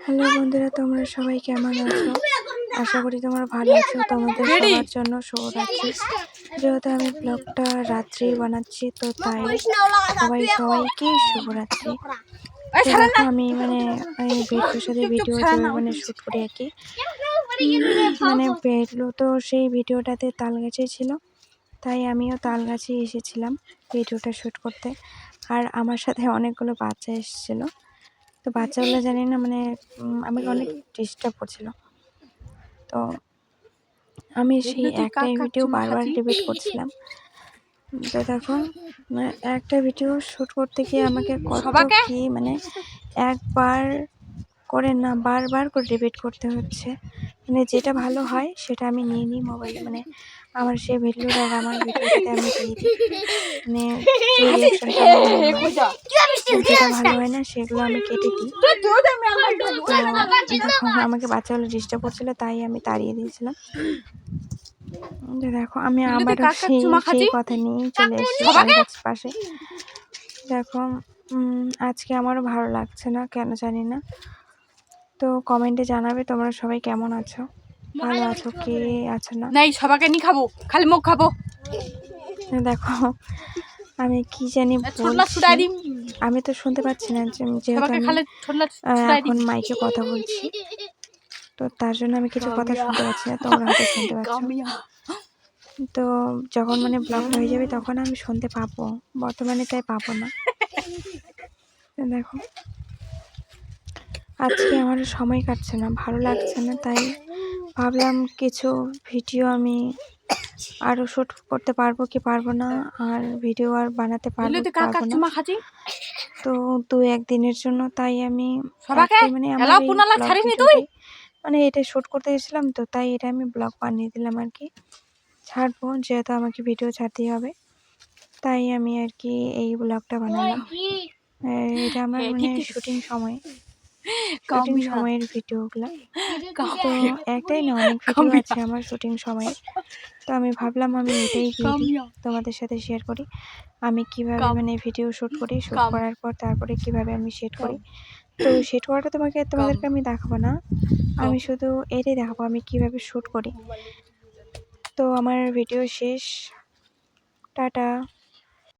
Hello বন্ধুরা, তোমরা সবাই কেমন আছো? আশা করি তোমরা ভালো আছো। তোমাদের সবার জন্য শুভরাত্রি। যেহেতু আমি ব্লগটা রাত্রি বানাচ্ছি, তো তাই সবাইকে শুভরাত্রি। তো দেখো, আমি এই ভিডিওর সাথে ভিডিও যেভাবে শ্যুট করি আর কি, বেরলো তো সেই ভিডিওটাতে তাল গাছে ছিল, তাই আমিও তাল গাছে এসেছিলাম ভিডিওটা শ্যুট করতে। আর আমার সাথে অনেকগুলো বাচ্চা এসেছিলো, তো বাচ্চাগুলো জানি না আমাকে অনেক ডিস্টার্ব করছিল। তো আমি সেই একটাই ভিডিও বারবার রিপিট করছিলাম। তো দেখো, একটা ভিডিও শ্যুট করতে গিয়ে আমাকে কত কি একবার করে না বারবার করে রিপিট করতে হচ্ছে। যেটা ভালো হয় সেটা আমি নিয়ে নিই মোবাইলে, আমার সেই ভিডিওটা আর আমার ভিডিওটাতে আমি দিয়ে দিই। যে রিয়াকশনটা যেটা ভালো হয় না সেগুলো আমি কেটে দিই। দেখো, আমাকে বাচ্চাগুলো ডিস্টার্ব করছিল, তাই আমি তাড়িয়ে দিয়েছিলাম। দেখো, আমি আবার সেই কথা নিয়েই চলে এসেছি তালগাছ পাশে। দেখো, আজকে আমারও ভালো লাগছে না, কেন জানি না। তো কমেন্টে জানাবে তোমরা সবাই কেমন আছো, ভালো আছো কে আছো না। সবাইকে নিয়ে খাবো, খালি মুখ খাবো। দেখো, আমি কি জানি বলছি, আমি তো শুনতে পাচ্ছি না, যেহেতু আমি এখন মাইকে কথা বলছি, তো তার জন্য আমি কিছু কথা শুনতে পাচ্ছি না, তোমরা হয়তো শুনতে পাচ্ছ। তো যখন ব্লগটা হয়ে যাবে তখন আমি শুনতে পাবো, বর্তমানে তাই পাবো না। দেখো, আজকে আমার সময় কাটছে না, ভালো লাগছে না, তাই ভাবলাম কিছু ভিডিও আমি আরও শ্যুট করতে পারবো কি পারবো না, আর ভিডিও আর বানাতে পারবো কি পারবো না। তো 2-1 দিনের জন্য তাই আমি এটা শ্যুট করতে গেছিলাম, তো তাই এটা আমি ব্লগ বানিয়ে দিলাম আর কি, ছাড়বো যেহেতু আমাকে ভিডিও ছাড়তেই হবে, তাই আমি আর কি এই ব্লগটা বানালাম। এটা আমার শুটিং সময়ের ভিডিওগুলো। তো একটাই না, অনেক ভিডিও আছে আমার শুটিং সময়ের। তো আমি ভাবলাম আমি এটাই দিয়ে দিই, তোমাদের সাথে শেয়ার করি আমি কিভাবে ভিডিও শ্যুট করি, শ্যুট করার পর তারপরে কিভাবে আমি সেট করি। তো সেট করাটা তোমাদেরকে আমি দেখাবো না, আমি শুধু এটাই দেখাবো আমি কিভাবে শ্যুট করি। তো আমার ভিডিও শেষ, টাটা।